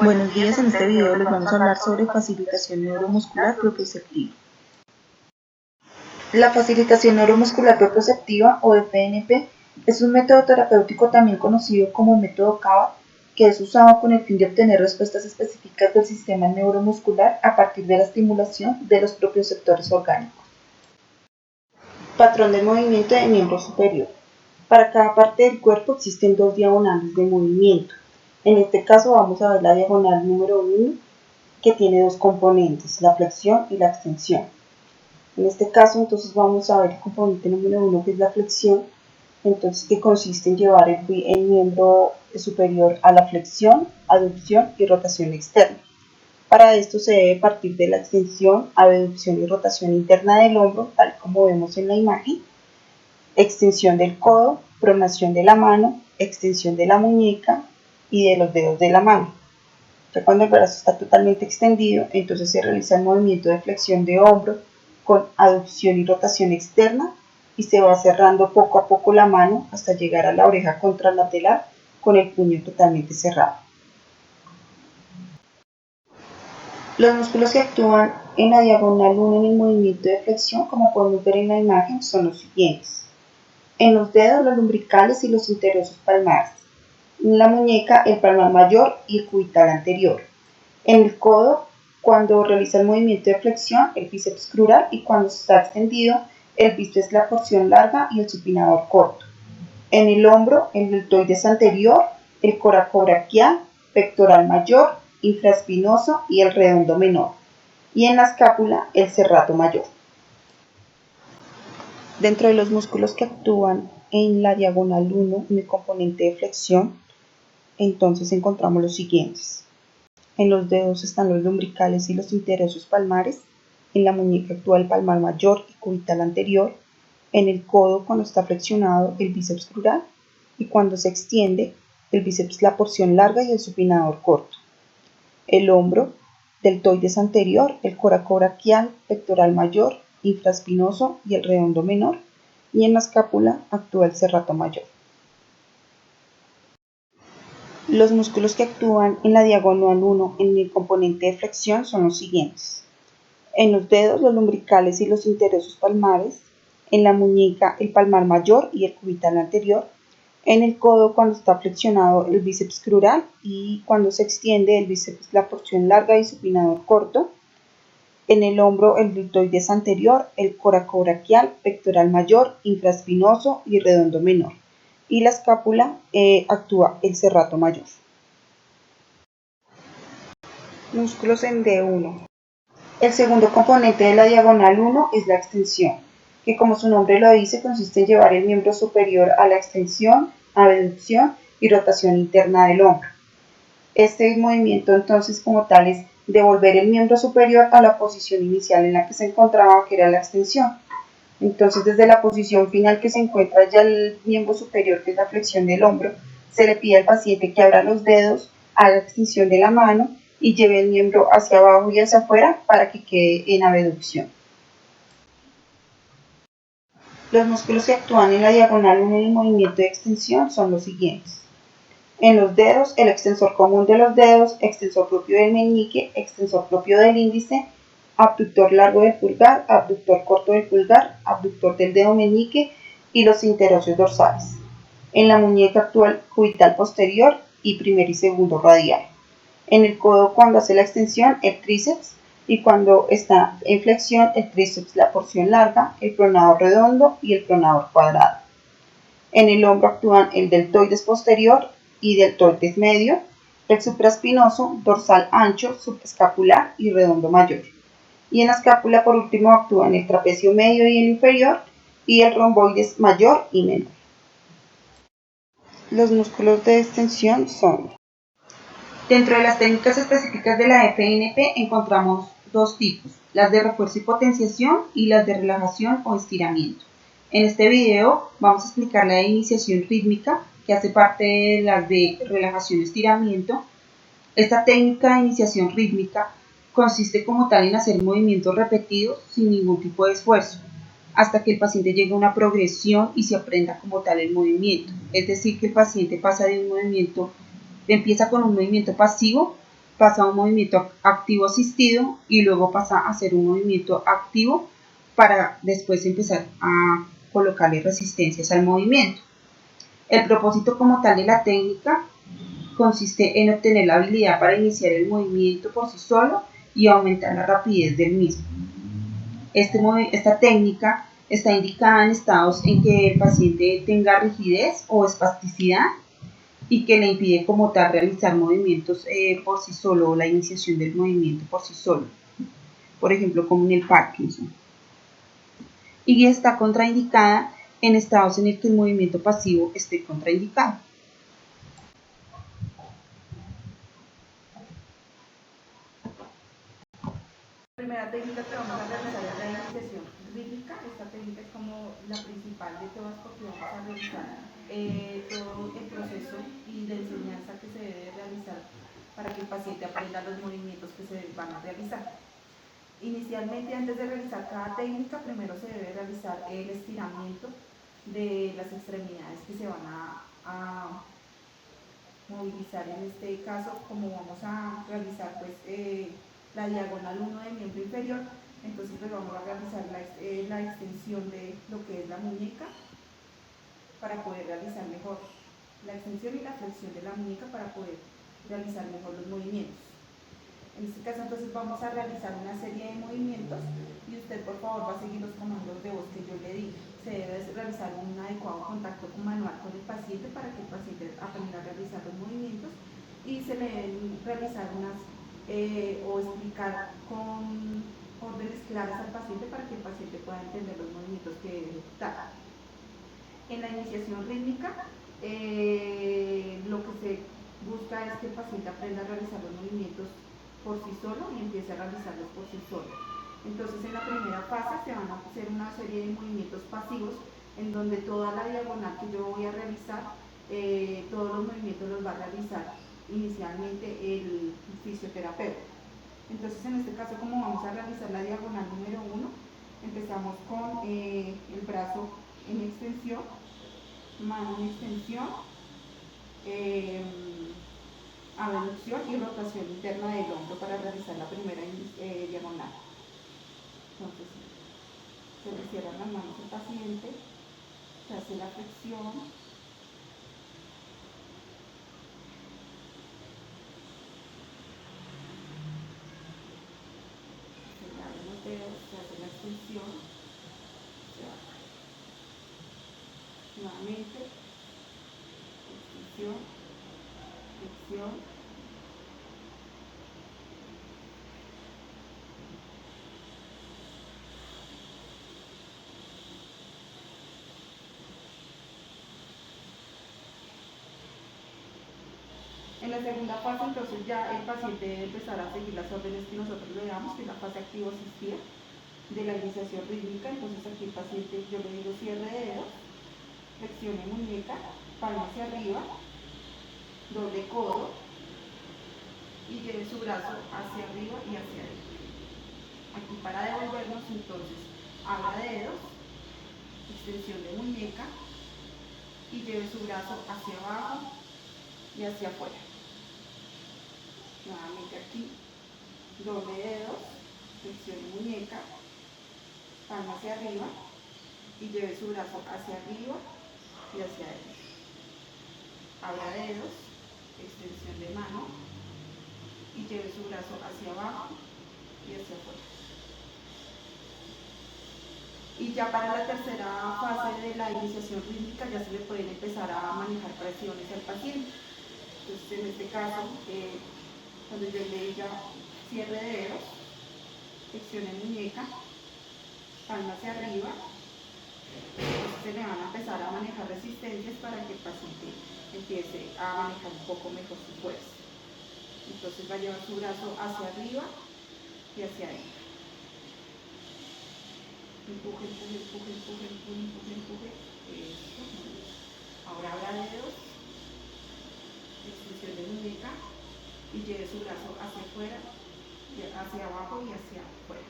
Buenos días, en este video les vamos a hablar sobre facilitación neuromuscular propioceptiva. La facilitación neuromuscular propioceptiva o FNP es un método terapéutico también conocido como método CABA que es usado con el fin de obtener respuestas específicas del sistema neuromuscular a partir de la estimulación de los propioceptores orgánicos. Patrón de movimiento de miembro superior. Para cada parte del cuerpo existen dos diagonales de movimiento. En este caso vamos a ver la diagonal número 1 que tiene dos componentes, la flexión y la extensión. En este caso entonces vamos a ver el componente número 1 que es la flexión, entonces que consiste en llevar el miembro superior a la flexión, aducción y rotación externa. Para esto se debe partir de la extensión, abducción y rotación interna del hombro, tal como vemos en la imagen, extensión del codo, pronación de la mano, extensión de la muñeca y de los dedos de la mano. Ya cuando el brazo está totalmente extendido, entonces se realiza el movimiento de flexión de hombro con aducción y rotación externa y se va cerrando poco a poco la mano hasta llegar a la oreja contralateral con el puño totalmente cerrado. Los músculos que actúan en la diagonal 1 en el movimiento de flexión, como podemos ver en la imagen, son los siguientes. En los dedos, los lumbricales y los interiosos palmares. En la muñeca, el palmar mayor y el cubital anterior. En el codo, cuando realiza el movimiento de flexión, el bíceps crural, y cuando está extendido, el bíceps la porción larga y el supinador corto. En el hombro, el deltoides anterior, el coracobraquial, pectoral mayor, infraespinoso y el redondo menor. Y en la escápula, el serrato mayor. Dentro de los músculos que actúan en la diagonal 1, en el componente de flexión, entonces encontramos los siguientes. En los dedos están los lumbricales y los interiosos palmares. En la muñeca actúa el palmar mayor y cubital anterior. En el codo, cuando está flexionado, el bíceps crural. Y cuando se extiende, el bíceps la porción larga y el supinador corto. El hombro, deltoides anterior, el coracobraquial, pectoral mayor, infraespinoso y el redondo menor. Y en la escápula actúa el serrato mayor. Los músculos que actúan en la diagonal 1 en el componente de flexión son los siguientes. En los dedos, los lumbricales y los interiosos palmares. En la muñeca, el palmar mayor y el cubital anterior. En el codo, cuando está flexionado, el bíceps crural y cuando se extiende, el bíceps la porción larga y supinador corto. En el hombro, el deltoides anterior, el coracobraquial, pectoral mayor, infraespinoso y redondo menor. Y la escápula actúa el serrato mayor. Músculos en D1. El segundo componente de la diagonal 1 es la extensión, que como su nombre lo dice consiste en llevar el miembro superior a la extensión, abducción y rotación interna del hombro. Este movimiento entonces como tal es devolver el miembro superior a la posición inicial en la que se encontraba, que era la extensión. Entonces desde la posición final que se encuentra ya el miembro superior, que es la flexión del hombro, se le pide al paciente que abra los dedos a la extensión de la mano y lleve el miembro hacia abajo y hacia afuera para que quede en abducción. Los músculos que actúan en la diagonal en el movimiento de extensión son los siguientes. En los dedos, el extensor común de los dedos, extensor propio del meñique, extensor propio del índice, abductor largo del pulgar, abductor corto del pulgar, abductor del dedo meñique y los interocios dorsales. En la muñeca actúa el cubital posterior y primer y segundo radial. En el codo, cuando hace la extensión, el tríceps, y cuando está en flexión, el tríceps la porción larga, el pronador redondo y el pronador cuadrado. En el hombro actúan el deltoides posterior y deltoides medio, el supraespinoso, dorsal ancho, subescapular y redondo mayor. Y en la escápula por último actúan el trapecio medio y el inferior y el romboides mayor y menor. Los músculos de extensión son: dentro de las técnicas específicas de la FNP encontramos dos tipos, las de refuerzo y potenciación y las de relajación o estiramiento. En este video vamos a explicar la de iniciación rítmica, que hace parte de las de relajación y estiramiento. Esta técnica de iniciación rítmica consiste como tal en hacer movimientos repetidos sin ningún tipo de esfuerzo, hasta que el paciente llegue a una progresión y se aprenda como tal el movimiento. Es decir, que el paciente pasa de un movimiento, empieza con un movimiento pasivo pasa a un movimiento activo asistido y luego pasa a hacer un movimiento activo para después empezar a colocarle resistencias al movimiento. El propósito como tal de la técnica consiste en obtener la habilidad para iniciar el movimiento por sí solo y aumentar la rapidez del mismo. Esta técnica está indicada en estados en que el paciente tenga rigidez o espasticidad y que le impide como tal realizar movimientos por sí solo o la iniciación del movimiento por sí solo, por ejemplo como en el Parkinson. Y está contraindicada en estados en el que el movimiento pasivo esté contraindicado. La primera técnica que vamos a realizar es la iniciación rítmica. Esta técnica es como la principal de todas porque vamos a realizar todo el proceso y de enseñanza que se debe realizar para que el paciente aprenda los movimientos que se van a realizar. Inicialmente, antes de realizar cada técnica, primero se debe realizar el estiramiento de las extremidades que se van a movilizar. En este caso, como vamos a realizar pues la diagonal 1 del miembro inferior, entonces pues vamos a realizar la extensión de lo que es la muñeca para poder realizar mejor la extensión y la flexión de la muñeca para poder realizar mejor los movimientos. En este caso entonces vamos a realizar una serie de movimientos y usted por favor va a seguir los comandos de voz que yo le di. Se debe realizar un adecuado contacto manual con el paciente para que el paciente aprenda a realizar los movimientos y se le deben realizar o explicar con órdenes claras al paciente para que el paciente pueda entender los movimientos que debe ejecutar. En la iniciación rítmica lo que se busca es que el paciente aprenda a realizar los movimientos por sí solo y empiece a realizarlos por sí solo. Entonces en la primera fase se van a hacer una serie de movimientos pasivos en donde toda la diagonal que yo voy a realizar, todos los movimientos los va a realizar inicialmente el fisioterapeuta. Entonces en este caso, como vamos a realizar la diagonal número 1, empezamos con el brazo en extensión, mano en extensión, abducción y rotación interna del hombro para realizar la primera diagonal. Entonces, se le cierran las manos al paciente, se hace la flexión, se le abren los dedos, se hace la extensión, se baja. Nuevamente, extensión, flexión. En la segunda fase, entonces ya el paciente debe empezar a seguir las órdenes que nosotros le damos, que es la fase activo-asistida de la iniciación rítmica. Entonces aquí el paciente, yo le digo cierre de dedos, flexione muñeca, palma hacia arriba, doble codo y lleve su brazo hacia arriba y hacia adentro. Aquí para devolvernos entonces, abra dedos, extensión de muñeca y lleve su brazo hacia abajo y hacia afuera. Nuevamente aquí, doble dedos, flexione muñeca, palma hacia arriba y lleve su brazo hacia arriba y hacia adentro. Abra dedos, extensión de mano y lleve su brazo hacia abajo y hacia afuera. Y ya para la tercera fase de la iniciación rítmica ya se le pueden empezar a manejar presiones al paciente. Entonces en este caso, cuando yo le diga cierre de dedos, flexione muñeca, palma hacia arriba, entonces se le van a empezar a manejar resistencias para que el paciente empiece a manejar un poco mejor su fuerza. Entonces va a llevar su brazo hacia arriba y hacia adentro. Empuje, empuje, empuje, empuje, empuje, empuje, empuje. Eso. Ahora abra dedos, extensión de muñeca y lleve su brazo hacia afuera, hacia abajo y hacia afuera.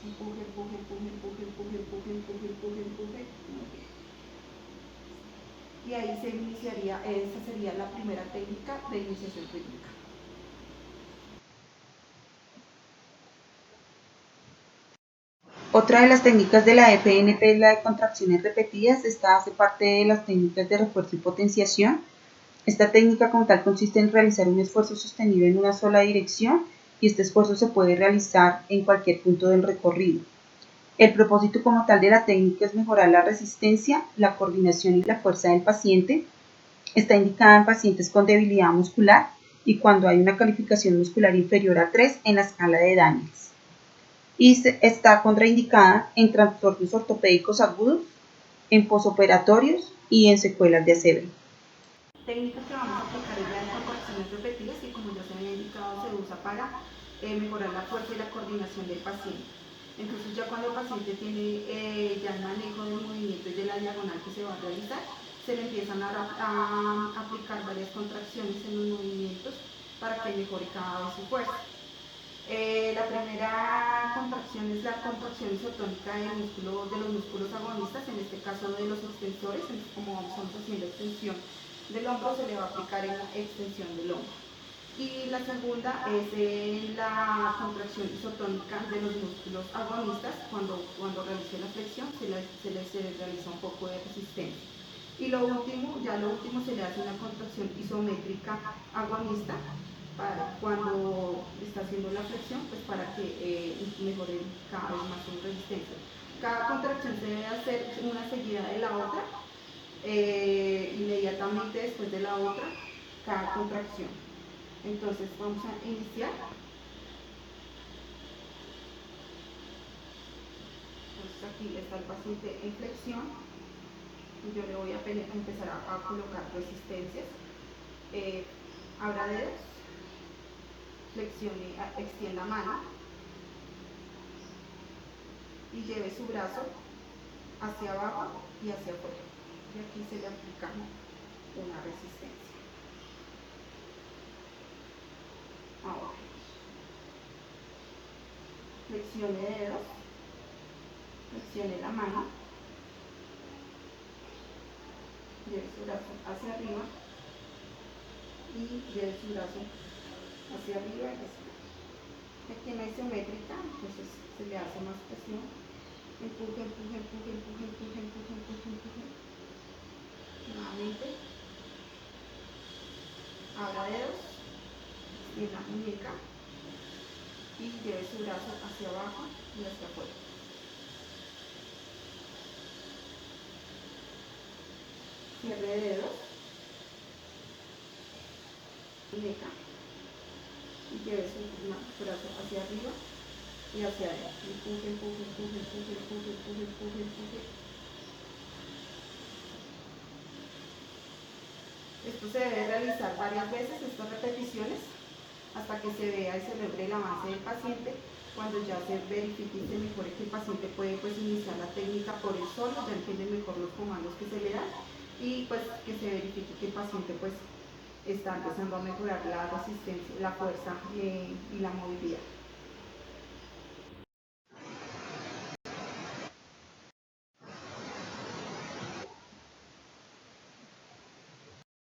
Empuje, empuje, empuje, empuje, empuje, empuje, empuje, empuje, empuje. Muy bien. Y ahí se iniciaría, esa sería la primera técnica de iniciación rítmica. Otra de las técnicas de la FNP es la de contracciones repetidas. Esta hace parte de las técnicas de refuerzo y potenciación. Esta técnica como tal consiste en realizar un esfuerzo sostenido en una sola dirección y este esfuerzo se puede realizar en cualquier punto del recorrido. El propósito como tal de la técnica es mejorar la resistencia, la coordinación y la fuerza del paciente. Está indicada en pacientes con debilidad muscular y cuando hay una calificación muscular inferior a 3 en la escala de Daniels. Y está contraindicada en trastornos ortopédicos agudos, en posoperatorios y en secuelas de ACV. Técnica que vamos a aplicar es la de contracciones repetidas, que como ya se había indicado se usa para mejorar la fuerza y la coordinación del paciente. Entonces ya cuando el paciente tiene ya el manejo del movimiento y de la diagonal que se va a realizar, se le empiezan a aplicar varias contracciones en los movimientos para que mejore cada vez su fuerza. La primera contracción es la contracción isotónica de los músculos agonistas, en este caso de los extensores. Como estamos haciendo extensión del hombro, se le va a aplicar en la extensión del hombro. Y la segunda es la contracción isotónica de los músculos agonistas. Cuando realice la flexión se le realiza un poco de resistencia. Y lo último se le hace una contracción isométrica agonista cuando está haciendo la flexión, pues para que mejore cada vez más su resistencia. Cada contracción se debe hacer una seguida de la otra, inmediatamente después de la otra, cada contracción. Entonces vamos a iniciar. Entonces aquí está el paciente en flexión. Yo le voy a empezar a colocar resistencias. Abra dedos, flexione, extienda mano y lleve su brazo hacia abajo y hacia afuera. Y aquí se le aplica una resistencia. Ahora, flexione dedos, flexione la mano, lleve su brazo hacia arriba y lleve su brazo hacia arriba y hacia abajo. Aquí en la isométrica, entonces se le hace más presión. Empuje, empuje, empuje, empuje, empuje, empuje, empuje, empuje. Nuevamente. Abra dedos, extienda la muñeca y lleve su brazo hacia abajo y hacia afuera. Cierre de dedos, muñeca y lleve su brazo hacia arriba y hacia adentro. Empuje, empuje, empuje, empuje, empuje, empuje, empuje, empuje. Esto se debe realizar varias veces, estas repeticiones, hasta que se vea y se logre el avance del paciente. Cuando ya se verifique y se mejore que el paciente puede iniciar la técnica por él solo, ya entiende mejor los comandos que se le dan y pues que se verifique que el paciente pues está empezando a mejorar la resistencia, la fuerza y la movilidad.